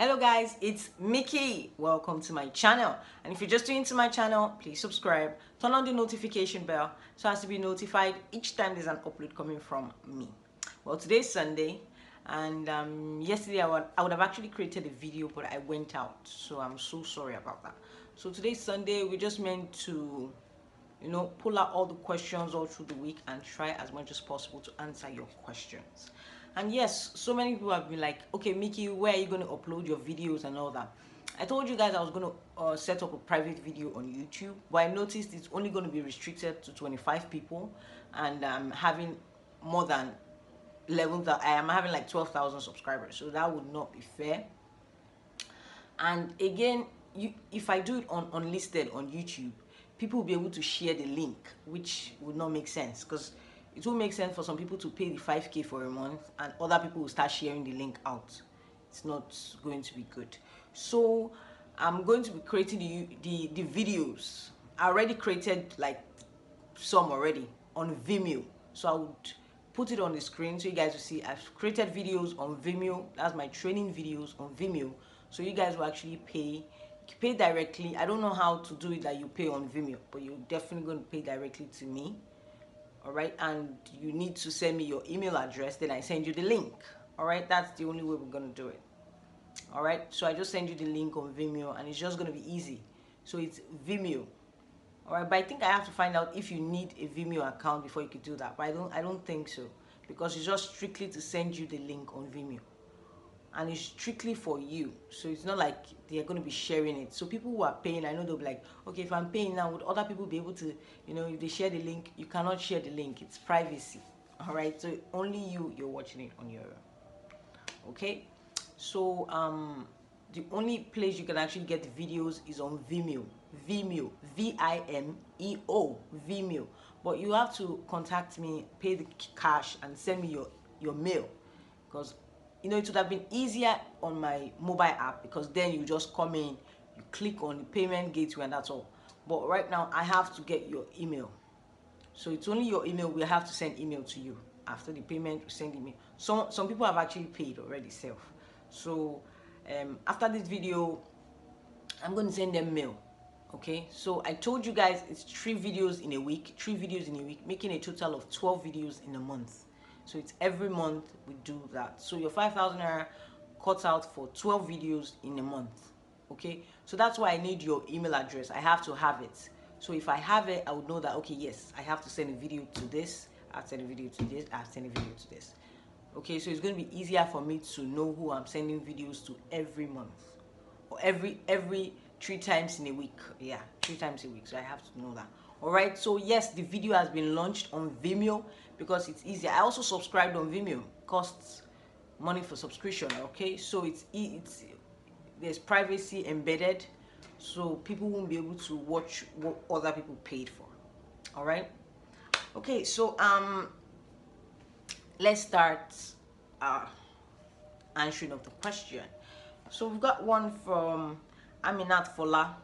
Hello guys, it's Mickey. Welcome to my channel. And if you're just new to my channel, please subscribe, turn on the notification bell so as to be notified each time there's an upload coming from me. Well, today's Sunday, and yesterday I would have actually created a video, but I went out, so I'm so sorry about that. So today's Sunday, we just meant to pull out all the questions all through the week and try as much as possible to answer your questions. And yes, so many people have been like, okay, Mickey, where are you going to upload your videos and all that? I told you guys I was going to set up a private video on YouTube, but I noticed it's only going to be restricted to 25 people, and I'm having more than 11,000. I am having like 12,000 subscribers, so that would not be fair. And again, if I do it on unlisted on YouTube, people will be able to share the link, which would not make sense, because it will make sense for some people to pay the 5k for a month and other people will start sharing the link out. It's not going to be good. So I'm going to be creating the videos. I already created like some already on Vimeo, so I would put it on the screen so you guys will see. I've created videos on Vimeo. That's my training videos on Vimeo, so you guys will actually pay directly. I don't know how to do it that you pay on Vimeo, but you're definitely going to pay directly to me. All right, and you need to send me your email address, then I send you the link. All right, that's the only way we're going to do it. All right, so I just send you the link on Vimeo, and it's just going to be easy. So it's Vimeo. All right, but I think I have to find out if you need a Vimeo account before you could do that, but I don't think so, because it's just strictly to send you the link on Vimeo, and it's strictly for you. So it's not like they're going to be sharing it. So people who are paying, I know they'll be like, okay, if I'm paying now, would other people be able to, if they share the link? You cannot share the link. It's privacy. All right, so only you're watching it on your own. Okay, so the only place you can actually get the videos is on Vimeo. Vimeo, Vimeo, Vimeo. But you have to contact me, pay the cash, and send me your mail, because it would have been easier on my mobile app, because then you just come in, you click on the payment gateway, and that's all. But right now I have to get your email, so it's only your email. We have to send email to you after the payment. We send email. Some people have actually paid already self. So after this video, I'm going to send them mail. Okay, so I told you guys it's 3 videos in a week, making a total of 12 videos in a month. So it's every month we do that. So your 5,000 naira cuts out for 12 videos in a month. Okay, so that's why I need your email address. I have to have it. So if I have it, I would know that, okay, yes, I have to send a video to this, I have to send a video to this, I have to send a video to this. Okay, so it's going to be easier for me to know who I'm sending videos to every month, or every 3 times in a week. Yeah, 3 times a week, so I have to know that. All right, so yes, the video has been launched on Vimeo because it's easier. I also subscribed on Vimeo. It costs money for subscription. Okay, so it's there's privacy embedded, so people won't be able to watch what other people paid for. All right, okay, so let's start answering of the question. So we've got one from Aminat Fola.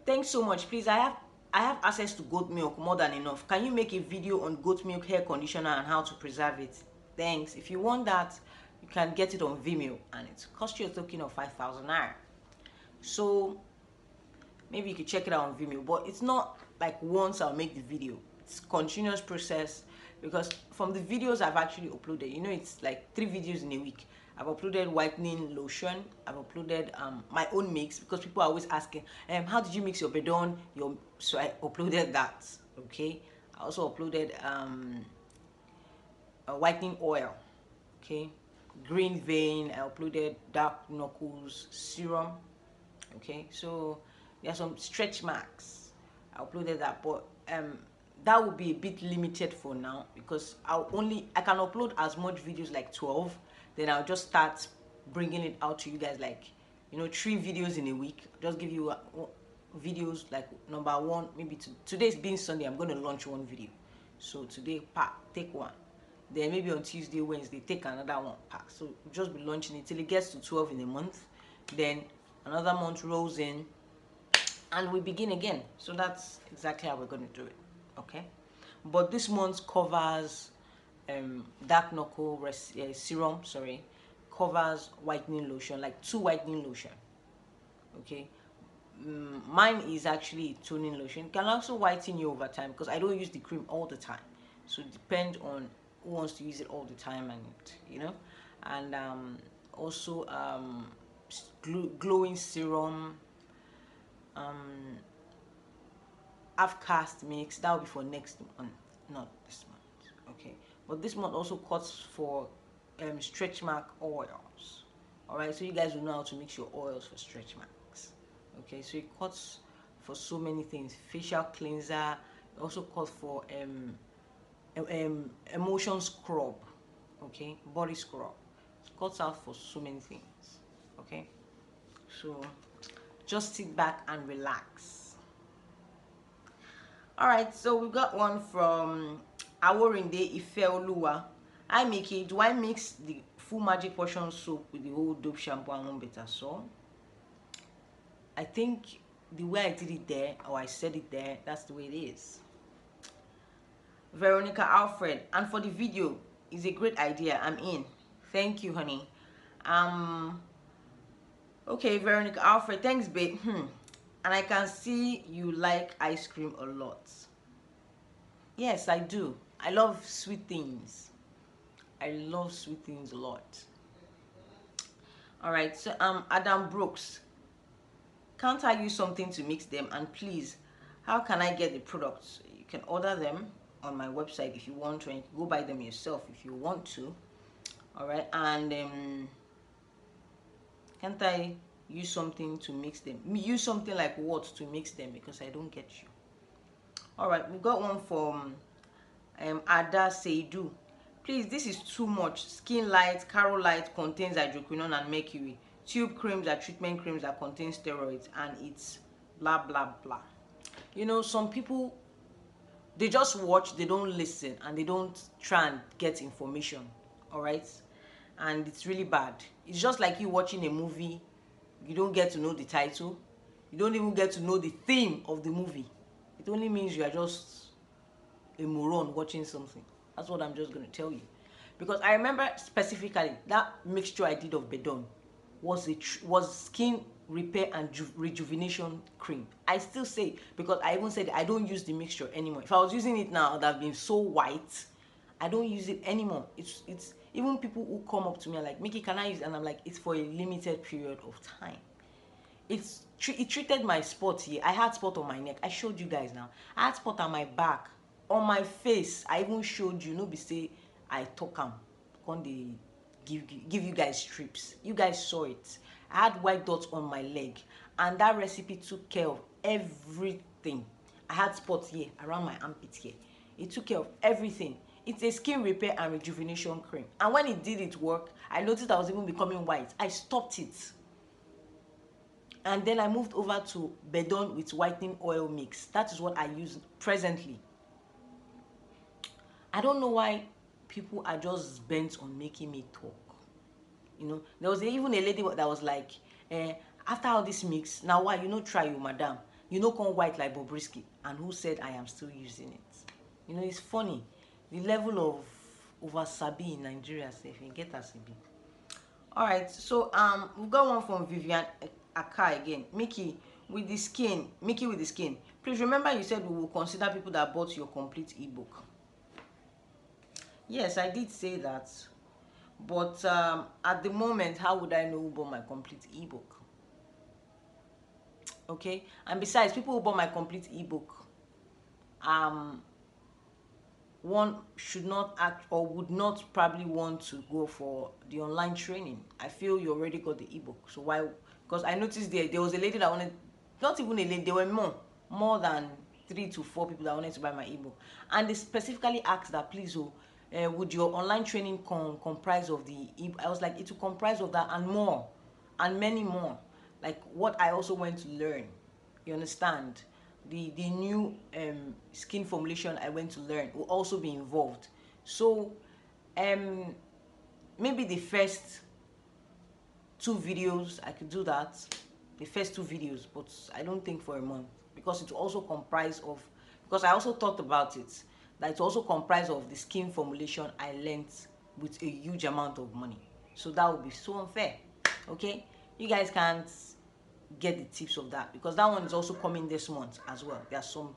Thanks so much. Please, I have access to goat milk more than enough. Can you make a video on goat milk hair conditioner and how to preserve it? Thanks. If you want that, you can get it on Vimeo, and it costs you a token of 5,000 naira. So maybe you could check it out on Vimeo, but it's not like once I'll make the video. It's a continuous process, because from the videos I've actually uploaded, it's like 3 videos in a week. I've uploaded whitening lotion. I've uploaded my own mix, because people are always asking, how did you mix your bedon? So I uploaded that. Okay, I also uploaded a whitening oil. Okay, green vein. I uploaded dark knuckles serum. Okay, so there are some stretch marks. I uploaded that, but that will be a bit limited for now, because I can upload as much videos, like 12. Then I'll just start bringing it out to you guys, like 3 videos in a week. Just give you videos like number 1, maybe today's being Sunday, I'm going to launch 1 video. So today, take 1. Then maybe on Tuesday, Wednesday, take another 1. So we'll just be launching it till it gets to 12 in a month. Then another month rolls in, and we begin again. So that's exactly how we're going to do it. Okay, but this month covers dark knuckle serum, covers whitening lotion, like 2 whitening lotion. Okay, mine is actually toning lotion. It can also whiten you over time because I don't use the cream all the time, so it depends on who wants to use it all the time, and and also glowing serum, um half mix. That will be for next month, not this month. Okay, but this month also cuts for stretch mark oils. All right, so you guys will know how to mix your oils for stretch marks. Okay, so it cuts for so many things. Facial cleanser. It also cuts for emotion scrub. Okay, body scrub. It cuts out for so many things. Okay, so just sit back and relax. All right, so we got one from Aworinde Ifeoluwa. Hi Mickey, do I mix the full magic potion soap with the whole dope shampoo and one better salt? I think the way I did it there, or I said it there, that's the way it is. Veronica Alfred, and for the video, it's a great idea. I'm in. Thank you, honey. Okay, Veronica Alfred, thanks, babe. And I can see you like ice cream a lot. Yes, I do. I love sweet things. I love sweet things a lot. All right, so Adam Brooks, can't I use something to mix them? And please, how can I get the products? You can order them on my website if you want to, and you can go buy them yourself if you want to. All right, and can't I use something to mix them? Use something like what to mix them? Because I don't get you. All right, we got one from Ada Seidu. Please, this is too much. Skin Light, Caro Light contains hydroquinone and mercury. Tube creams are treatment creams that contain steroids, and it's blah blah blah. You know, some people, they just watch, they don't listen, and they don't try and get information. All right, and it's really bad. It's just like you watching a movie, you don't get to know the title, you don't even get to know the theme of the movie. It only means you are just a moron watching something. That's what I'm just going to tell you. Because I remember specifically that mixture I did of Bedon was skin repair and rejuvenation cream. I still say, because I even said I don't use the mixture anymore. If I was using it now, that would have been so white. I don't use it anymore. It's even people who come up to me are like, Mickey, can I use it? And I'm like, it's for a limited period of time. It treated my spot here. I had spot on my neck. I showed you guys now. I had spot on my back, on my face. I even showed you. No be say I talk am. When they give you guys strips. You guys saw it. I had white dots on my leg, and that recipe took care of everything. I had spots here around my armpit here. It took care of everything. It's a skin repair and rejuvenation cream. And when it did its work, I noticed I was even becoming white. I stopped it. And then I moved over to Bedon with whitening oil mix. That is what I use presently. I don't know why people are just bent on making me talk. You know, there was even a lady that was like, after all this mix, now why you no try you, madam? You no come white like Bobrisky. And who said I am still using it? You know, it's funny. The level of over-sabi in Nigeria, if you get as a bit. All right, so we've got one from Vivian Aka again. Mickey with the skin. Please remember you said we will consider people that bought your complete ebook. Yes, I did say that. But at the moment, how would I know who bought my complete ebook? Okay, and besides, people who bought my complete ebook, one should not act or would not probably want to go for the online training. I feel you already got the ebook, so why? Because I noticed there was a lady that wanted, not even a lady, there were more than 3 to 4 people that wanted to buy my ebook, and they specifically asked that, please, would your online training comprise of the ebook? I was like, it will comprise of that and more, and many more, like what I also went to learn. You understand? The new skin formulation I went to learn will also be involved. So maybe the first 2 videos I could do that, the first 2 videos, but I don't think for a month, because it will also comprise of, because I also thought about it, that it also comprise of the skin formulation I learned with a huge amount of money. So that would be so unfair. Okay, you guys can't get the tips of that, because that one is also coming this month as well. There are some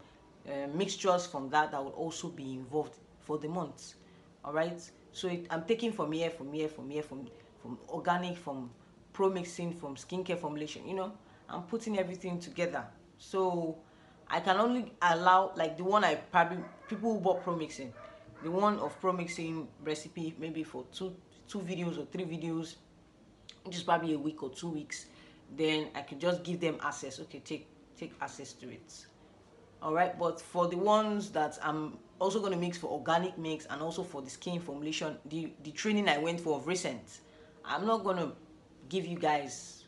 mixtures from that will also be involved for the month. All right, so I'm taking from here, from organic, from pro mixing, from skincare formulation. I'm putting everything together. So I can only allow, like, the one I probably, people who bought pro mixing, the one of pro mixing recipe, maybe for two videos or 3 videos, which is probably a week or 2 weeks. Then I can just give them access. Okay, take access to it. All right, but for the ones that I'm also going to mix for organic mix, and also for the skin formulation, the training I went for of recent, I'm not going to give you guys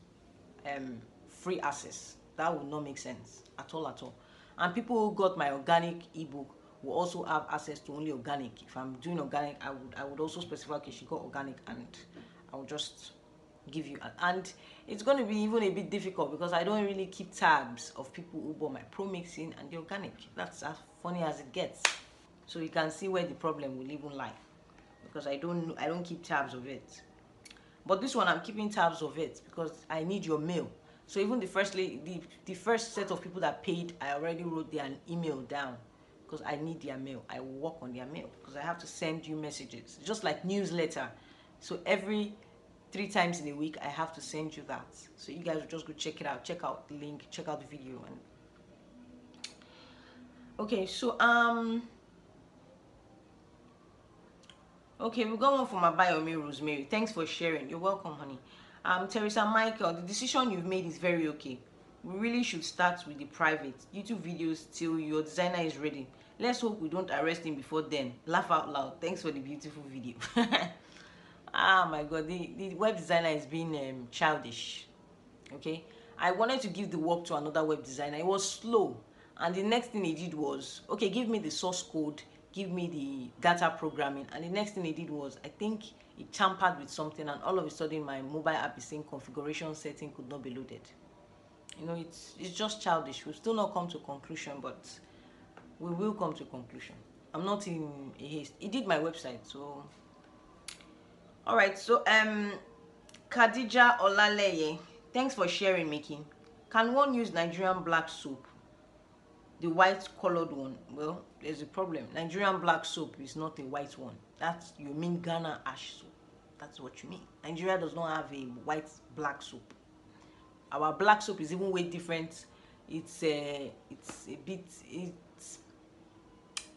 free access. That would not make sense at all. And people who got my organic ebook will also have access to only organic. If I'm doing organic, I would also specify, okay, she got organic, and I will just give you. And it's going to be even a bit difficult, because I don't really keep tabs of people who bought my pro mixing and the organic. That's as funny as it gets. So you can see where the problem will even lie, because I don't keep tabs of it. But this one, I'm keeping tabs of it, because I need your mail. So even the first set of people that paid, I already wrote their email down, because I need their mail. I will work on their mail, because I have to send you messages, just like newsletter. So every 3 times in a week, I have to send you that. So you guys will just go check it out, check out the link, check out the video. And okay, so okay, we got one from Abayomi Rosemary. Thanks for sharing. You're welcome, honey. Teresa Michael, the decision you've made is very okay. We really should start with the private YouTube videos till your designer is ready. Let's hope we don't arrest him before then. Laugh out loud. Thanks for the beautiful video. Ah my god, the web designer is being childish. Okay, I wanted to give the work to another web designer. It was slow, and the next thing he did was, okay, give me the source code, give me the data programming. And the next thing he did was, I think he tampered with something, and all of a sudden my mobile app is saying configuration setting could not be loaded. It's just childish. We've still not come to a conclusion, but we will come to a conclusion. I'm not in a haste. He did my website. So all right, so Khadija Olaleye, thanks for sharing, Mickey. Can one use Nigerian black soap, the white colored one? Well, there's a problem. Nigerian black soap is not a white one. You mean Ghana ash soap. That's what you mean. Nigeria does not have a white black soap. Our black soap is even way different. It's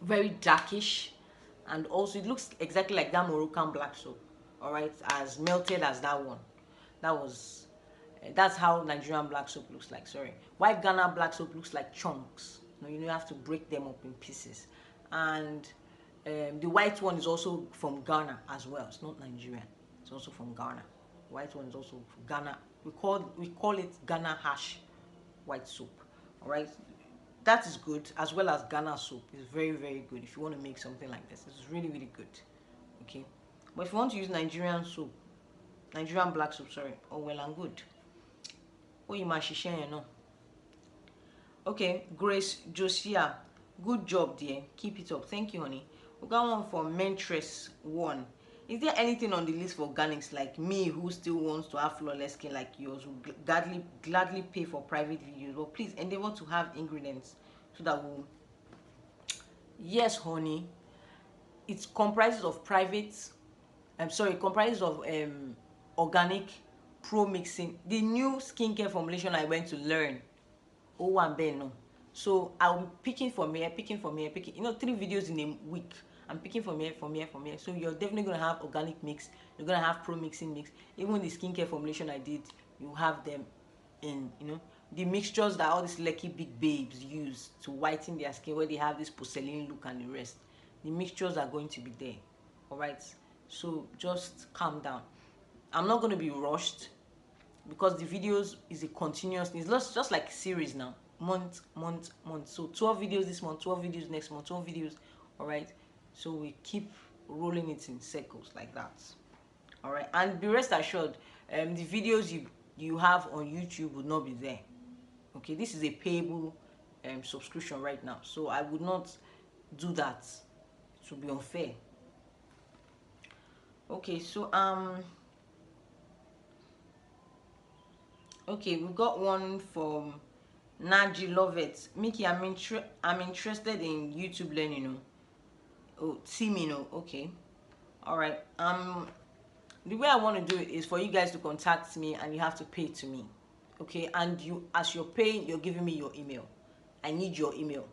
very darkish, and also it looks exactly like that Moroccan black soap. All right, as melted as that one. That's how Nigerian black soap looks like. Sorry, white Ghana black soap looks like chunks. You have to break them up in pieces. And the white one is also from Ghana as well. It's not Nigerian. It's also from Ghana. The white one is also from Ghana. We call it Ghana hash white soap. All right, that is good, as well as Ghana soap. It's very, very good if you want to make something like this. It's really, really good. Okay, but if you want to use Nigerian soap, Nigerian black soap, sorry, oh well and good. Oh, you must share, Okay, Grace Josia, good job, dear. Keep it up. Thank you, honey. We got one for Mentress 1. Is there anything on the list for organics like me who still wants to have flawless skin like yours, who gladly pay for private videos? But please endeavor to have ingredients so that we'll... Yes, honey. It comprises of it comprises of organic pro mixing. The new skincare formulation I went to learn. Oh, and Ben, no. So I'll be picking from here, picking. 3 videos in a week. I'm picking from here. So you're definitely gonna have organic mix. You're gonna have pro mixing mix. Even the skincare formulation I did, you have them in. The mixtures that all these lucky big babes use to whiten their skin, where they have this porcelain look and the rest. The mixtures are going to be there. All right. So just calm down. I'm not gonna be rushed, because the videos is a continuous thing. It's just like a series now, month. So 12 videos this month, 12 videos next month, 12 videos. All right, so we keep rolling it in circles like that. All right, and be rest assured, the videos you have on YouTube would not be there. Okay, this is a payable subscription right now, so I would not do that. It would be unfair. Okay, so Okay, we got one from Naji. Love it, Mickey. I'm interested in YouTube learning. Oh, see me, no. Okay, all right. The way I want to do it is for you guys to contact me, and you have to pay to me. Okay, and you, as you're paying, you're giving me your email. I need your email.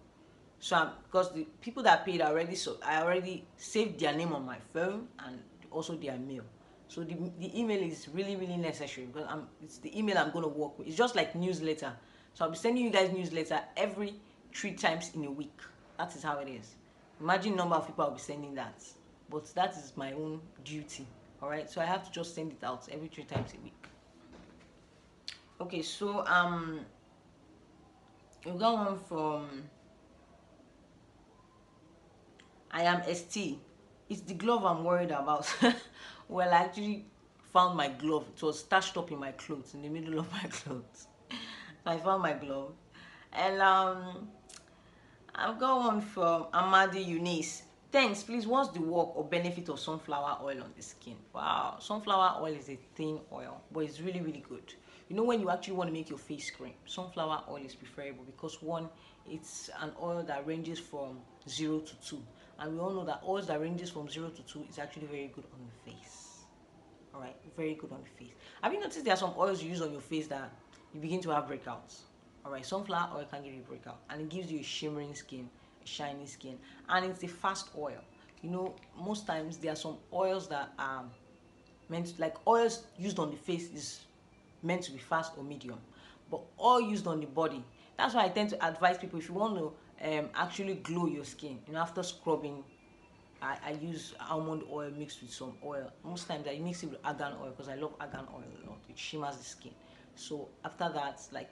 So because the people that paid already, so I already saved their name on my phone and also their mail. So the email is really really necessary because it's the email I'm going to work with. It's just like newsletter. So I'll be sending you guys newsletter every 3 times in a week. That is how it is. Imagine number of people I'll be sending that, but that is my own duty. All right, so I have to just send it out every 3 times a week. Okay, so we got one from I am ST. It's the glove I'm worried about. Well, I actually found my glove. It was stashed up in my clothes, in the middle of my clothes. So I found my glove. And I've got one from Amadi Eunice. Thanks, please. What's the work or benefit of sunflower oil on the skin? Wow, sunflower oil is a thin oil, but it's really, really good. You know, when you actually want to make your face cream, sunflower oil is preferable because one, it's an oil that ranges from 0 to 2. And we all know that oils that ranges from 0 to 2 is actually very good on the face. All right, very good on the face. Have you noticed there are some oils you use on your face that you begin to have breakouts? All right, sunflower oil can give you a breakout, and it gives you a shimmering skin, a shiny skin, and it's a fast oil. You know, most times there are some oils that are meant to, like oils used on the face is meant to be fast or medium, but oil used on the body. That's why I tend to advise people, if you want to actually glow your skin, you know, after scrubbing, I use almond oil mixed with some oil. Most times I mix it with argan oil because I love argan oil a lot. It shimmers the skin. So after that, like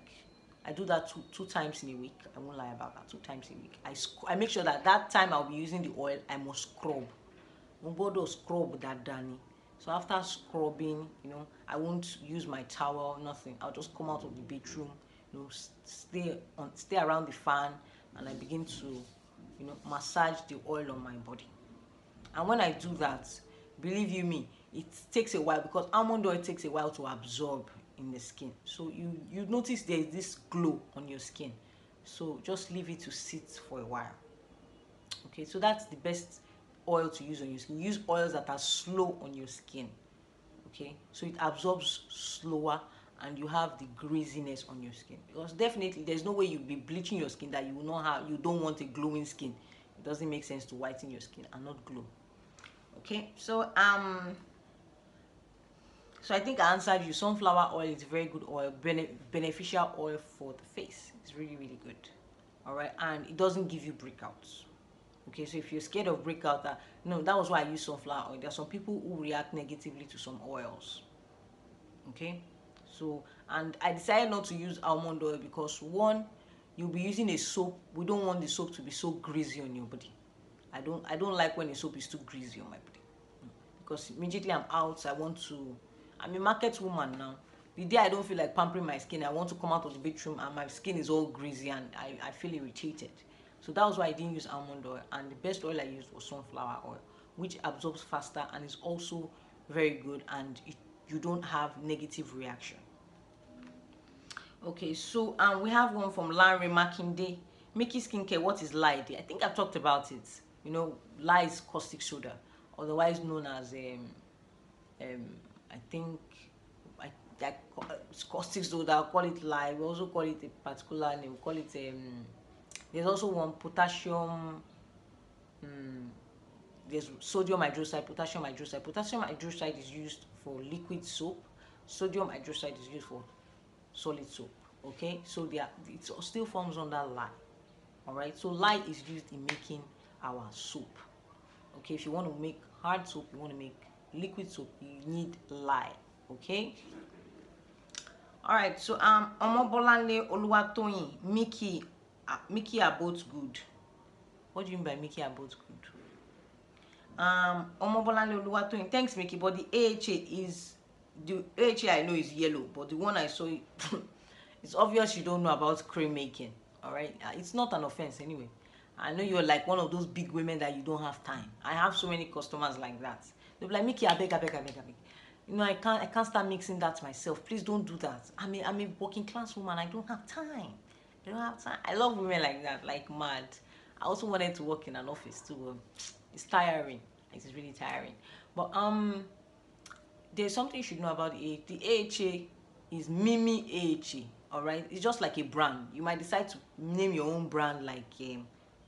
I do that two times in a week. I won't lie about that. 2 times a week. I make sure that time I'll be using the oil, I must scrub. Mbodo scrub that Danny. So after scrubbing, you know, I won't use my towel, nothing. I'll just come out of the bedroom, you know, stay around the fan, and I begin to, you know, massage the oil on my body. And when I do that, believe you me, it takes a while because almond oil takes a while to absorb in the skin. So you notice there is this glow on your skin. So just leave it to sit for a while. Okay, so that's the best oil to use on your skin. Use oils that are slow on your skin. Okay, so it absorbs slower and you have the greasiness on your skin, because definitely there's no way you'll be bleaching your skin that you will not have, you don't want a glowing skin. It doesn't make sense to whiten your skin and not glow. Okay, so I think I answered you. Sunflower oil is a very good oil, beneficial oil for the face. It's really really good. All right, and it doesn't give you breakouts. Okay, so if you're scared of breakout, no, that was why I use sunflower oil. There are some people who react negatively to some oils. Okay, so, and I decided not to use almond oil because one, you'll be using a soap. We don't want the soap to be so greasy on your body. I don't like when a soap is too greasy on my body, because immediately I'm out, I'm a market woman now. The day I don't feel like pampering my skin, I want to come out of the bedroom and my skin is all greasy and I feel irritated. So that was why I didn't use almond oil, and the best oil I used was sunflower oil, which absorbs faster and is also very good, and you don't have negative reaction. Okay, so we have one from Larry Makinde. Mickey Skincare, what is lye? I think I've talked about it. You know, lye is caustic soda, otherwise known as I think it's caustic soda. I'll call it lye. We also call it a particular name. We call it there's also one potassium. There's sodium hydroxide, potassium hydroxide. Potassium hydroxide is used for liquid soap. Sodium hydroxide is used for solid soap. Okay, so it still forms under lye. All right, so lye is used in making our soap. Okay, if you want to make hard soap, you want to make liquid soap, you need lye. Okay. All right, so Omobolanle Oluwatoyin, Mickey are both good. What do you mean by Mickey are both good? Omobolanle Oluwatoyin, thanks Mickey, but the AHA I know is yellow, but the one I saw, it's obvious you don't know about cream making. All right, it's not an offense anyway. I know you're like one of those big women that you don't have time. I have so many customers like that. They'll be like, Mickey, I beg. You know, I can't start mixing that myself. Please don't do that. I'm a working class woman. I don't have time. I don't have time. I love women like that, like mad. I also wanted to work in an office too. It's tiring. It's really tiring. But there's something you should know about the AHA. The AHA is Mimi AHA. All right, it's just like a brand. You might decide to name your own brand, like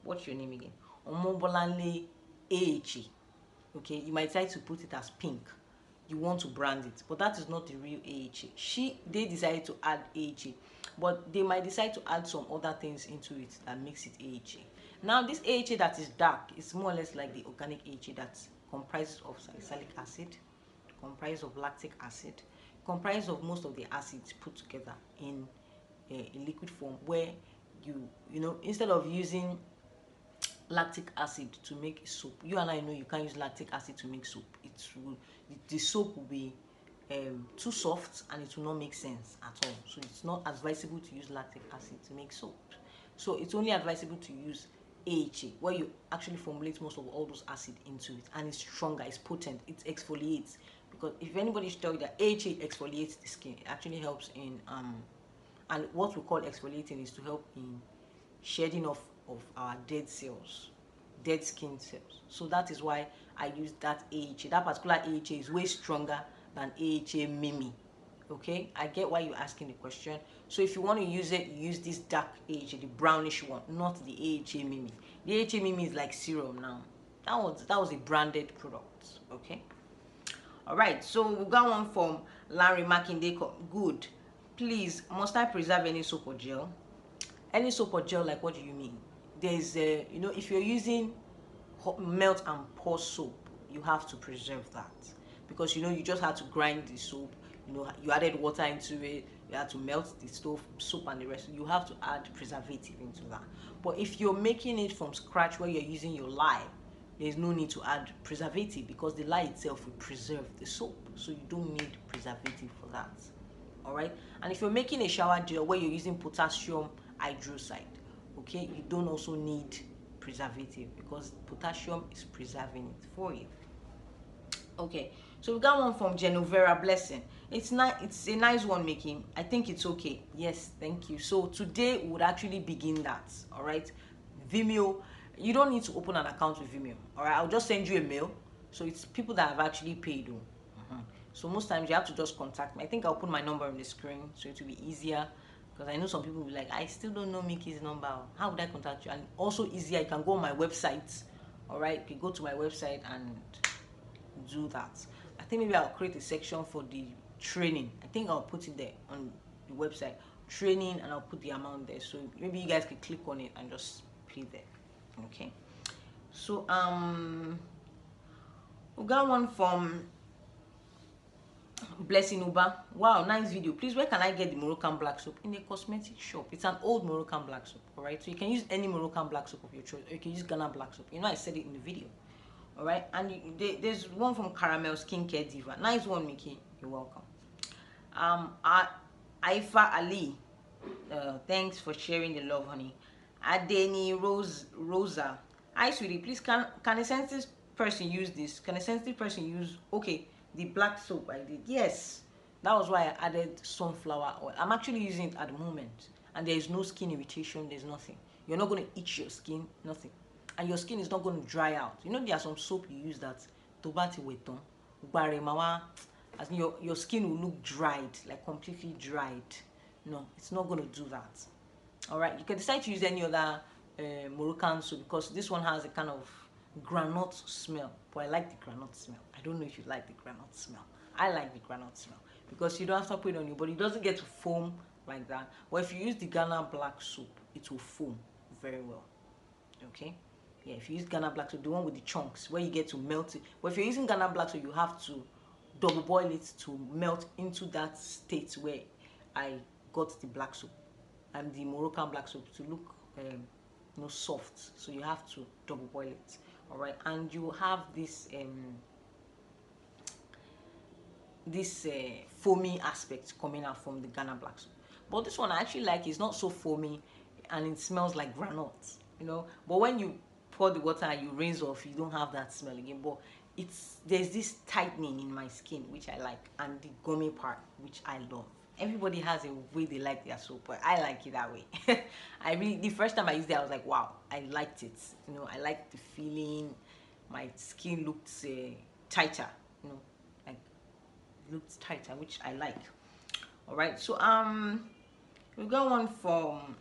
what's your name again? Omobolanle AHA. Okay, you might decide to put it as pink. You want to brand it, but that is not the real AHA. They decided to add AHA, but they might decide to add some other things into it that makes it AHA. Now this AHA that is dark is more or less like the organic AHA that comprises of salicylic acid, comprised of lactic acid, comprised of most of the acids put together in a liquid form, where you know, instead of using lactic acid to make soap, you and I know you can't use lactic acid to make soap. The soap will be too soft and it will not make sense at all. So it's not advisable to use lactic acid to make soap. So it's only advisable to use AHA, where you actually formulate most of all those acid into it, and it's stronger, it's potent, it exfoliates. Because if anybody should tell you that AHA exfoliates the skin, it actually helps in and what we call exfoliating is to help in shedding off of our dead cells, dead skin cells. So that is why I use that AHA. That particular AHA is way stronger than AHA Mimi. Okay, I get why you're asking the question. So if you want to use it, use this dark AHA, the brownish one, not the AHA Mimi. The AHA Mimi is like serum now. That was a branded product. Okay. All right. So we got one from Larry Makinde. Good. Please, must I preserve any soap or gel? Any soap or gel, like what do you mean? There's you know, if you're using melt and pour soap, you have to preserve that, because you know, you just had to grind the soap, you know, you added water into it, you had to melt the soap and the rest. You have to add preservative into that. But if you're making it from scratch, where you're using your lye, there's no need to add preservative, because the lye itself will preserve the soap, so you don't need preservative for that. All right. And if you're making a shower gel where you're using potassium hydroxide, okay, you don't also need preservative, because potassium is preserving it for you. Okay, so we got one from Genovera Blessing. It's nice. It's a nice one, making. I think it's okay. Yes, thank you. So today we would actually begin that. All right, Vimeo. You don't need to open an account with Vimeo. All right, I'll just send you a mail. So it's people that have actually paid. So most times you have to just contact me. I think I'll put my number on the screen so it will be easier, because I know some people will be like, I still don't know Mickey's number. How would I contact you? And also easier, you can go on my website. All right, you can go to my website and do that. I think maybe I'll create a section for the training. I think I'll put it there on the website, training, and I'll put the amount there. So maybe you guys can click on it and just pay there. Okay. So we got one from Blessing Uba. Wow, nice video. Please, where can I get the Moroccan black soap? In a cosmetic shop. It's an old Moroccan black soap. All right, so you can use any Moroccan black soap of your choice, or you can use Ghana black soap. You know, I said it in the video. All right, and there's one from Caramel Skincare Diva. Nice one, Mickey. You're welcome. Aifa Ali. Thanks for sharing the love, honey. Adeni Rosa. Hi, sweetie. Please, can a sensitive person use this? Can a sensitive person use? Okay. The black soap I did, yes, that was why I added sunflower oil. I'm actually using it at the moment, and there is no skin irritation. There's nothing. You're not going to itch your skin, nothing, and your skin is not going to dry out. You know, there are some soap you use that tobati weton baremawa, as your skin will look dried, like completely dried. No, it's not going to do that. All right, you can decide to use any other Moroccan soap, because this one has a kind of granite smell, but I like the granite smell. I don't know if you like the granite smell. I like the granite smell, because you don't have to put it on your body. It doesn't get to foam like that. But if you use the Ghana black soap, it will foam very well. Okay, yeah, if you use Ghana black soap, the one with the chunks where you get to melt it. But if you're using Ghana black soap, you have to double boil it to melt into that state where I got the black soap and the Moroccan black soap to look you know, soft. So you have to double boil it. All right, and you have this foamy aspect coming out from the Ghana black soap. But this one I actually like. It's not so foamy, and it smells like granite, you know. But when you pour the water and you rinse off, you don't have that smell again. But there's this tightening in my skin which I like, and the gummy part which I love. Everybody has a way they like their soap, but I like it that way. The first time I used it, I was like, wow, I liked it. I liked the feeling. My skin looked tighter. Like looked tighter, which I like. All right, so we got one from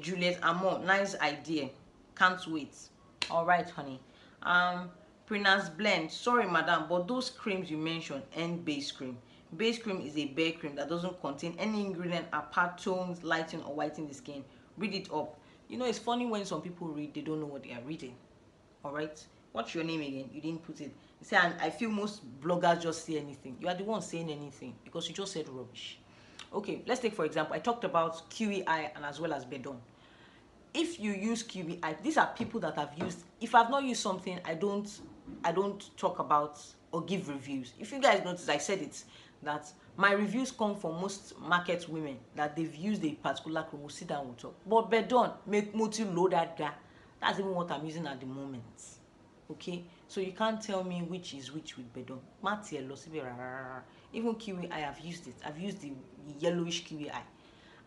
Juliet Amor. Nice idea. Can't wait. All right, honey. Prenas blend. Sorry, madam, but those creams you mentioned and base cream. Base cream is a bare cream that doesn't contain any ingredient apart tones, lighten, or whiten the skin. Read it up. It's funny when some people read, they don't know what they are reading. All right. What's your name again? You didn't put it. You say, and I feel most bloggers just say anything. You are the one saying anything because you just said rubbish. Okay, let's take for example, I talked about QEI and as well as Bedon. If you use QEI, these are people that have used. If I've not used something, I don't talk about or give reviews. If you guys notice, I said it that my reviews come from most market women that they've used a particular cream. We'll sit down, we'll talk. But Bedon, make multi load that guy. That's even what I'm using at the moment. Okay, so you can't tell me which is which with Bedon. Even kiwi I have used it. I've used the yellowish kiwi eye,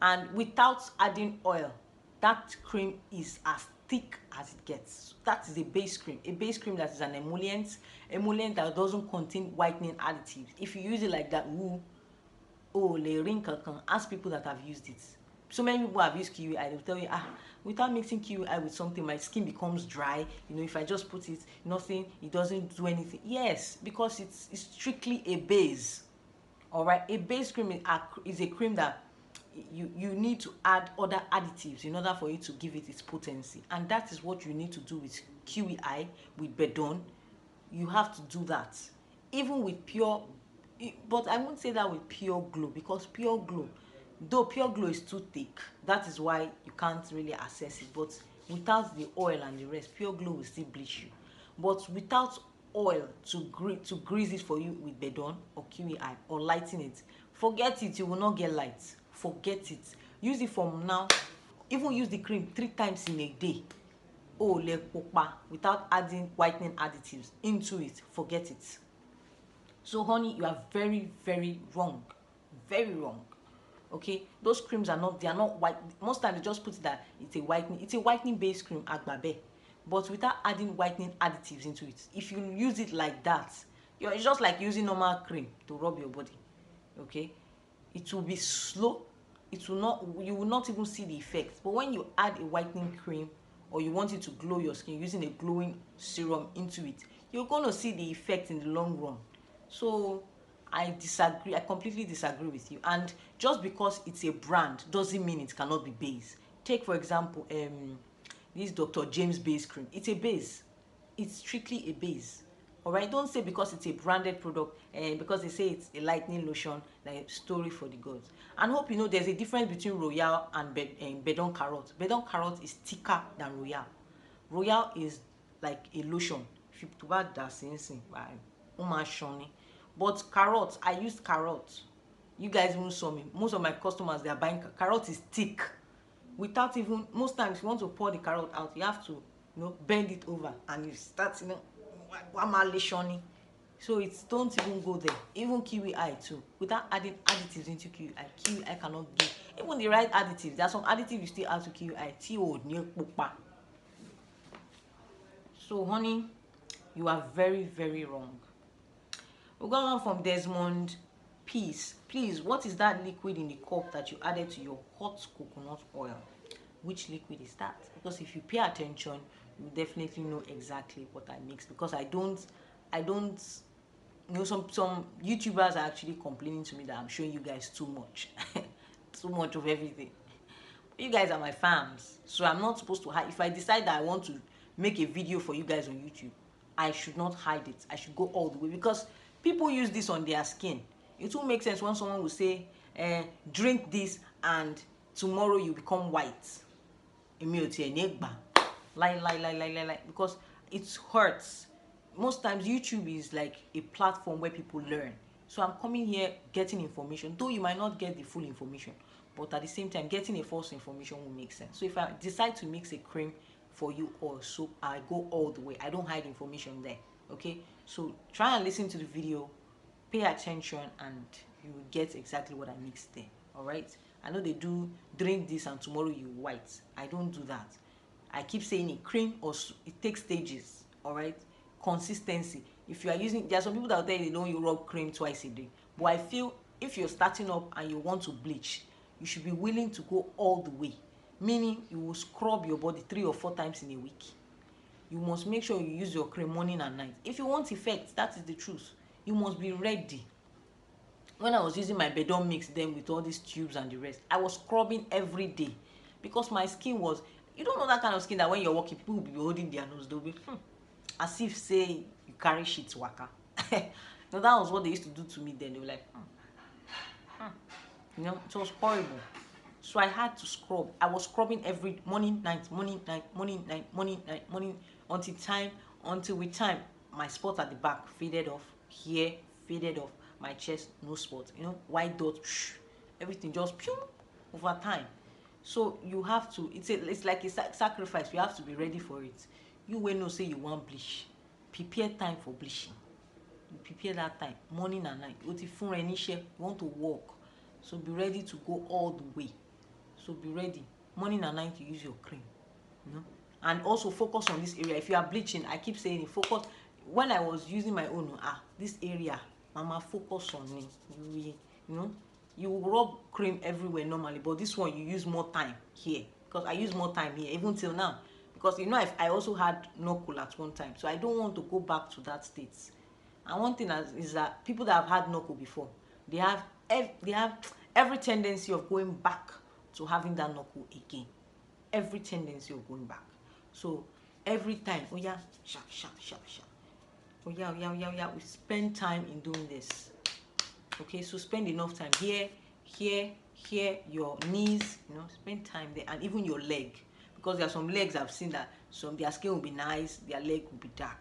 and without adding oil, that cream is as thick as it gets. That is a base cream that is an emollient that doesn't contain whitening additives. If you use it like that, le ring can ask people that have used it. So many people have used kiwi eye. They'll tell you, without mixing kiwi eye with something, my skin becomes dry. If I just put it, nothing, it doesn't do anything. Yes, because it's strictly a base. All right, a base cream is a cream that you need to add other additives in order for it to give it its potency, and that is what you need to do with kiwi eye, with Bedon. You have to do that. Even with pure, but I won't say that with Pure Glow, because Pure Glow, though Pure Glow is too thick, that is why you can't really access it. But without the oil and the rest, Pure Glow will still bleach you. But without oil to grease it for you with Bedon or kiwi eye or lighten it, forget it. You will not get light. Forget it. Use it from now. Even use the cream 3 times in a day. Without adding whitening additives into it. Forget it. So honey, you are very, very wrong. Very wrong. Okay, those creams they are not white. Most times they just put that it's a whitening based cream, agbabe, but without adding whitening additives into it. If you use it like that, it's just like using normal cream to rub your body. Okay, it will be slow. You will not even see the effect. But when you add a whitening cream, or you want it to glow your skin using a glowing serum into it, you're going to see the effect in the long run. So I disagree. I completely disagree with you. And just because it's a brand doesn't mean it cannot be base. Take for example this Dr. James base cream. It's a base. It's strictly a base. All right, don't say because it's a branded product and because they say it's a lightening lotion, like story for the gods. And hope you know there's a difference between Royale and Bedon Carrot. Bedon Carrot is thicker than Royale. Royale is like a lotion. If you put that sensing, but Carrot, I used Carrot. You guys even saw me. Most of my customers, they are buying Carrot. Is thick. Without even, most times you want to pour the carrot out, you have to bend it over and you start so it's don't even go there. Even kiwi eye too, without adding additives into kiwi eye cannot give even the right additives. There are some additives you still add to kiwi eye. So honey, you are very, very wrong. We got one from Desmond. Please, what is that liquid in the cup that you added to your hot coconut oil? Which liquid is that? Because if you pay attention, you definitely know exactly what I mix. Because I don't some YouTubers are actually complaining to me that I'm showing you guys too much. Too much of everything. You guys are my fans, so I'm not supposed to hide. If I decide that I want to make a video for you guys on YouTube, I should not hide it. I should go all the way, because people use this on their skin. It will make sense when someone will say, drink this and tomorrow you become white. Lie, because it hurts. Most times YouTube is like a platform where people learn. So I'm coming here getting information, though you might not get the full information, but at the same time getting a false information will make sense. So if I decide to mix a cream for you all, so I go all the way. I don't hide information there. Okay, so try and listen to the video, pay attention, and you will get exactly what I mixed there. All right, I know they do drink this and tomorrow you white. I don't do that. I keep saying it, cream or it takes stages. All right, consistency. If you are using, there are some people that will tell you they don't rub cream twice a day, but I feel if you're starting up and you want to bleach, you should be willing to go all the way, meaning you will scrub your body 3 or 4 times in a week. You must make sure you use your cream morning and night. If you want effect, that is the truth. You must be ready. When I was using my bedon mix then with all these tubes and the rest, I was scrubbing every day because my skin was, you don't know that kind of skin that when you're walking, people will be holding their nose. They'll be as if say you carry shit waka. No, that was what they used to do to me then. They were like, you know, it was horrible. So I had to scrub. I was scrubbing every morning, night, morning, night, morning, night, morning, night, morning, until with time, my spot at the back faded off, here faded off, my chest no spot, you know, white dot, everything just pew over time. So you have to, it's like a sacrifice. You have to be ready for it. You will know say you want bleach, prepare time for bleaching. You prepare that time, morning and night. You want to walk, so be ready to go all the way. So be ready, morning and night, to use your cream, you know. And also focus on this area. If you are bleaching, I keep saying it, focus. When I was using my own, this area, mama, focus on me. You know, you will rub cream everywhere normally, but this one you use more time here, because I use more time here even till now, because you know I also had knuckle at one time, so I don't want to go back to that state. And one thing is that people that have had knuckle before, they have every tendency of going back to having that knuckle again. Every tendency of going back. So every time, oh yeah, sharp. Oh yeah, we spend time in doing this. Okay, so spend enough time here, your knees, you know, spend time there, and even your leg, because there are some legs I've seen that their skin will be nice, their leg will be dark.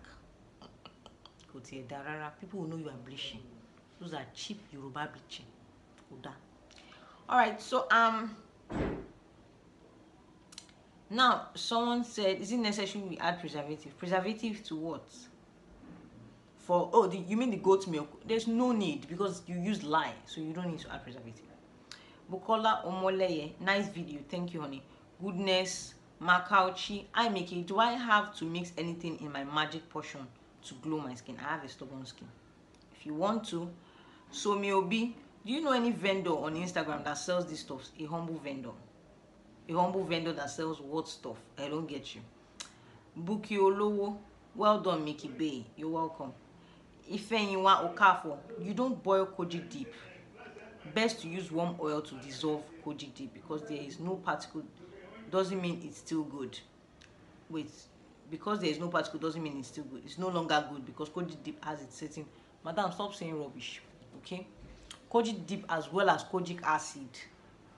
People will know you are bleaching. Those are cheap Yoruba bleaching. All right, so now someone said, is it necessary we add preservative? Preservative to what? For you mean the goat milk? There's no need, because you use lye, so you don't need to add preservative. Bukola Omoleye, nice video, thank you, honey. Goodness, Makauchi, I make it. Do I have to mix anything in my magic potion to glow my skin? I have a stubborn skin. If you want to, so Miobi, do you know any vendor on Instagram that sells these stuff? A humble vendor that sells what stuff? I don't get you. Buki Olowo, well done, Mickey Bay. You're welcome. Ifeyiwa Okafo, you don't boil kojic deep. Best to use warm oil to dissolve kojic deep, because there is no particle. Doesn't mean it's still good. Wait, because there is no particle doesn't mean it's still good. It's no longer good because kojic deep has its setting. Madam, stop saying rubbish. Okay, kojic deep as well as kojic acid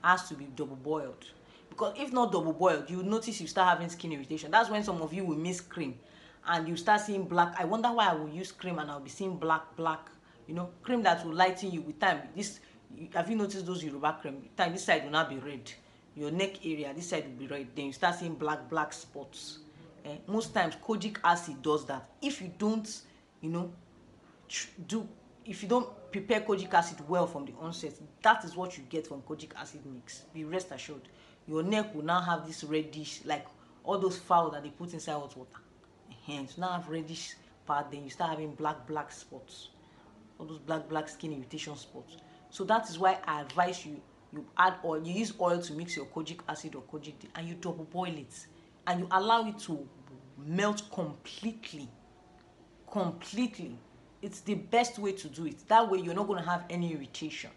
has to be double boiled, because if not double boiled, you will notice you start having skin irritation. That's when some of you will miss cream and you start seeing black. I wonder why I will use cream and I'll be seeing black, you know, cream that will lighten you with time. Have you noticed those Yoruba cream? Time this side will not be red, your neck area, this side will be red, then you start seeing black spots. Most times kojic acid does that. If you don't, you know, if you don't prepare kojic acid well from the onset, that is what you get from kojic acid mix. Be rest assured, your neck will now have this reddish, like all those fowl that they put inside hot water. So now have reddish part, then you start having black spots, all those black skin irritation spots. So that is why I advise you add oil. You use oil to mix your kojic acid or kojic deep, and you double boil it, and you allow it to melt completely. It's the best way to do it. That way you're not going to have any irritation,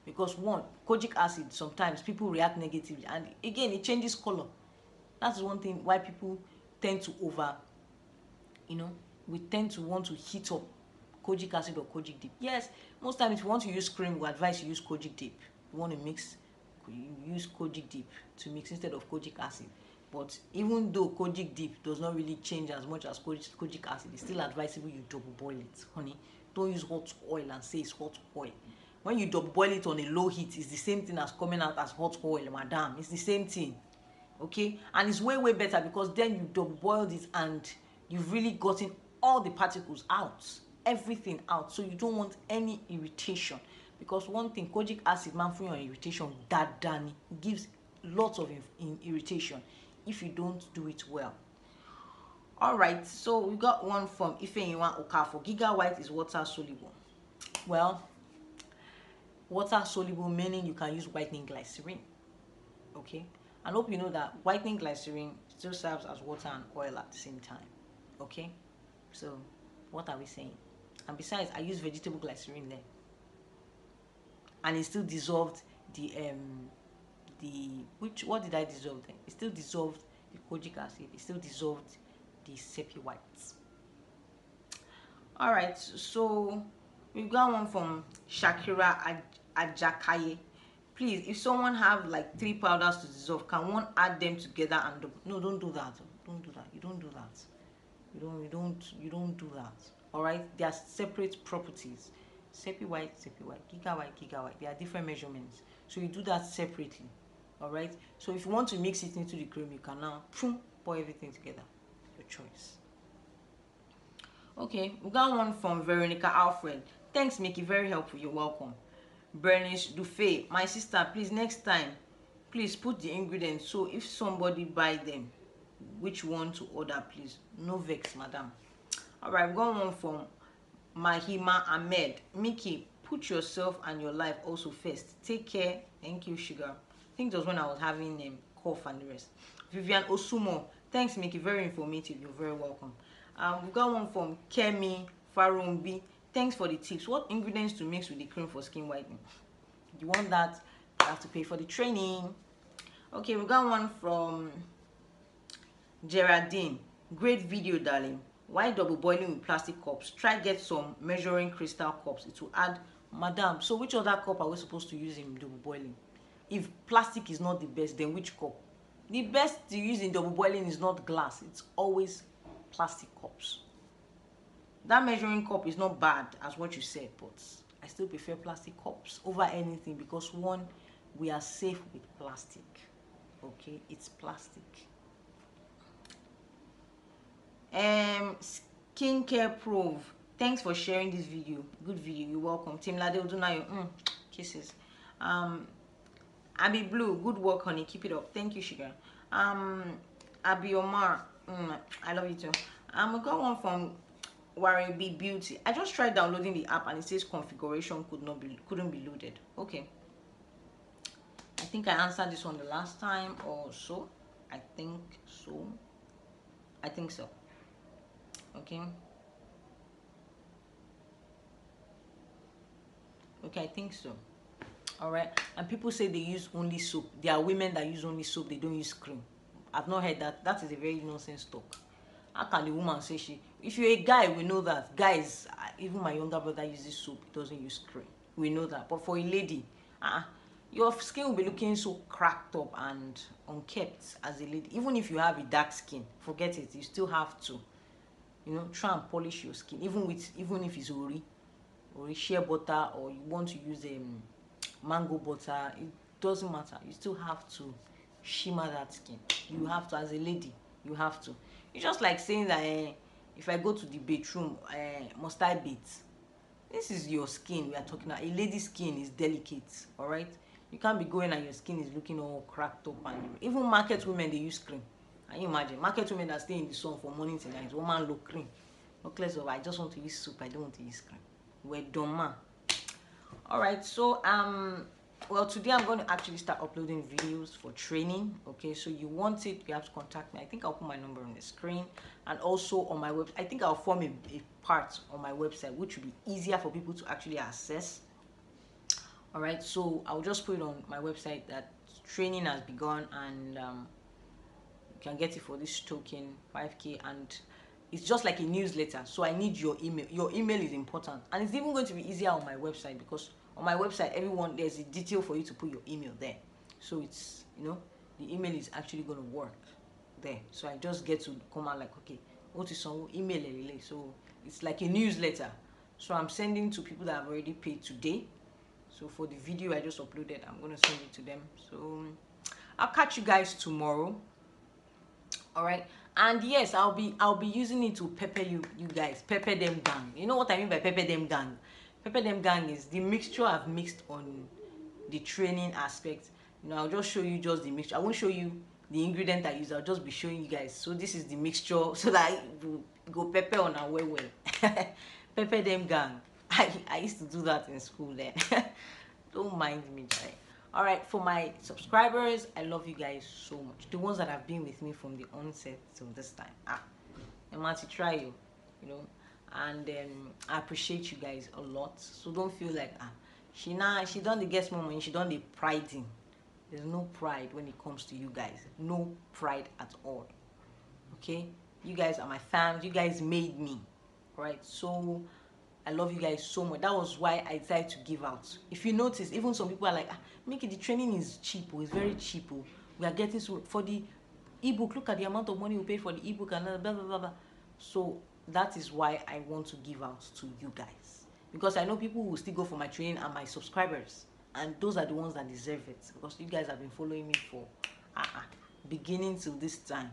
because one, kojic acid, sometimes people react negatively, and again it changes color. That's one thing why people tend to we tend to want to heat up kojic acid or kojic deep. Yes, most times if you want to use cream, we advise you use kojic deep. You want to mix, you use kojic deep to mix instead of kojic acid. But even though kojic deep does not really change as much as kojic acid, it's still advisable you double boil it, honey. Don't use hot oil and say it's hot oil. When you double boil it on a low heat, it's the same thing as coming out as hot oil, madam. It's the same thing. okay? And it's way better because then you double boiled it and you've really gotten all the particles out, everything out. So you don't want any irritation, because one thing, kojic acid man for your irritation, that Danny gives lots of irritation if you don't do it well. All right, so we got one from Ifeyiwa Okafo. Giga White is water soluble. Well, water soluble meaning you can use whitening glycerin, okay? I hope you know that whitening glycerin still serves as water and oil at the same time, okay? So what are we saying? And besides, I use vegetable glycerin there, and it still dissolved what did I dissolve then? It still dissolved the kojic acid. It still dissolved the sepia whites. All right, so we've got one from Shakira Ajakaye. Please, if someone have like 3 powders to dissolve, can one add them together and no, don't do that. Don't do that. You don't do that. You don't do that. All right, they are separate properties. Sepia white, giga white. They are different measurements. So you do that separately. All right. So if you want to mix it into the cream, you can now pour everything together. Your choice. Okay, we got one from Veronica Alfred. Thanks, Mickey. Very helpful. You're welcome. Bernice Dufay. My sister, please, next time, please put the ingredients. So if somebody buy them, which one to order, please? No vex, madam. All right, we got one from Mahima Ahmed. Mickey, put yourself and your life also first. Take care. Thank you, sugar. I think it was when I was having cough and the rest. Vivian Osumo. Thanks, Mickey. Very informative. You're very welcome. We've got one from Kemi Farumbi. Thanks for the tips. What ingredients to mix with the cream for skin whitening? You want that, you have to pay for the training. Okay, we got one from Geraldine. Great video, darling. Why double boiling with plastic cups? Try get some measuring crystal cups. It will add. Madam, so which other cup are we supposed to use in double boiling? If plastic is not the best, then which cup? The best to use in double boiling is not glass. It's always plastic cups. That measuring cup is not bad as what you said, but I still prefer plastic cups over anything, because one, we are safe with plastic. Okay, it's plastic. Skincare Proof. Thanks for sharing this video. Good video. You're welcome. Team Lade Udunayo. Kisses. Abby Blue. Good work, honey. Keep it up. Thank you, sugar. Abby Omar. I love you too. We got one from Warren B Beauty. I just tried downloading the app and it says configuration couldn't be loaded. Okay. I think I answered this one the last time or so. I think so. Okay. Okay, I think so. All right. And people say they use only soap. There are women that use only soap. They don't use cream. I've not heard that. That is a very nonsense talk. How can the woman say she? If you're a guy, we know that. Guys, even my younger brother uses soap. He doesn't use cream. We know that. But for a lady, your skin will be looking so cracked up and unkept as a lady. Even if you have a dark skin, forget it. You still have to, try and polish your skin. Even if it's ori shea butter, or you want to use mango butter, it doesn't matter. You still have to shimmer that skin. You have to, as a lady, you have to. It's just like saying that if I go to the bedroom, must I bathe? This is your skin we are talking about. A lady's skin is delicate, all right? You can't be going and your skin is looking all cracked up. And even market women, they use cream. Can you imagine? Market women that stay in the sun from morning to night, woman look cream. No less of, I just want to use soap, I don't want to use cream. We're done. All right, so well, today I'm going to actually start uploading videos for training. Okay, so you want it, you have to contact me. I think I'll put my number on the screen, and also on my website. I think I'll form a part on my website which will be easier for people to actually access. All right, so I'll just put it on my website that training has begun, and you can get it for this token 5K, and it's just like a newsletter. So I need your email. Your email is important, and it's even going to be easier on my website, because on my website, there's a detail for you to put your email there. So it's, the email is actually going to work there. So I just get to come out like, okay, what is some email? So it's like a newsletter. So I'm sending to people that have already paid today. So for the video I just uploaded, I'm going to send it to them. So I'll catch you guys tomorrow. All right. And yes, I'll be using it to pepper you guys, pepper them gang. You know what I mean by pepper them gang? Pepper them gang is the mixture I've mixed on the training aspect. You know, I'll just show you just the mixture. I won't show you the ingredient I use. I'll just be showing you guys. So this is the mixture so that I go pepper on and well. Pepper them gang. I used to do that in school then. Don't mind me, Jai. All right, for my subscribers, I love you guys so much. The ones that have been with me from the onset till this time. I'm to try you know, and I appreciate you guys a lot. So don't feel like she done the guest moment, she done the priding. There's no pride when it comes to you guys. No pride at all. Okay, you guys are my fans. You guys made me. All right, so I love you guys so much. That was why I decided to give out. If you notice, even some people are like, Mickey, the training is cheap. It's very cheap. We are getting so for the ebook. Look at the amount of money we pay for the ebook and blah blah blah blah. So that is why I want to give out to you guys, because I know people will still go for my training and my subscribers, and those are the ones that deserve it, because you guys have been following me for beginning till this time.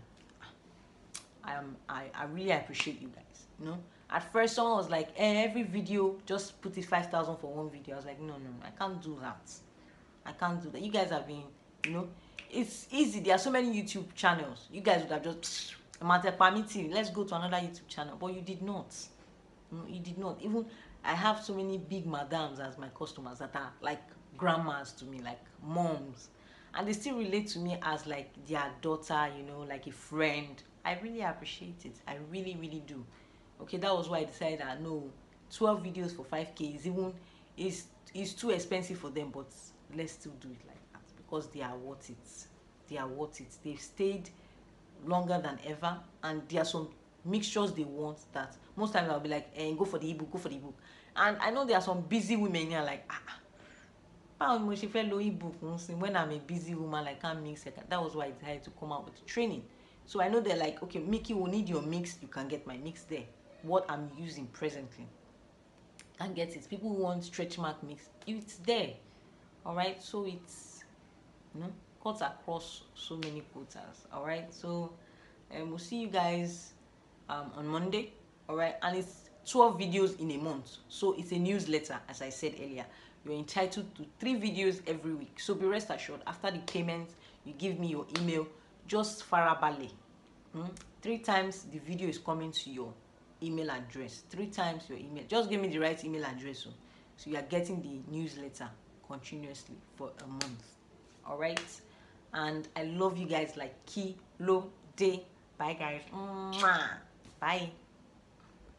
I really appreciate you guys. You know, at first someone was like, every video just put it 5,000 for one video. I was like, no, I can't do that. I can't do that. You guys have been, you know, it's easy. There are so many YouTube channels. You guys would have just matter permitting. Let's go to another YouTube channel, but you did not. No, you did not. Even I have so many big madams as my customers that are like grandmas to me, like moms, and they still relate to me as like their daughter, you know, like a friend. I really appreciate it. I really do. Okay, that was why I decided that no, 12 videos for 5K is even is too expensive for them, but let's still do it like that because they are worth it. They are worth it. They've stayed longer than ever, and there are some mixtures they want that most times I'll be like, go for the ebook, go for the ebook. And I know there are some busy women here like, ebook when I'm a busy woman, I can't mix it. That was why I decided to come out with training. So I know they're like, okay, Mickey will need your mix. You can get my mix there. What I'm using presently, can get it. People who want stretch mark mix, it's there. All right, so it's, you know, cuts across so many quotas. All right, so we'll see you guys on Monday. All right, and it's 12 videos in a month, so it's a newsletter. As I said earlier, you're entitled to 3 videos every week, so be rest assured after the payment you give me your email, just farabale 3 times the video is coming to your email address. 3 times your email, just give me the right email address, so you are getting the newsletter continuously for a month. All right, and I love you guys like kilo day. Bye guys. Mwah. Bye.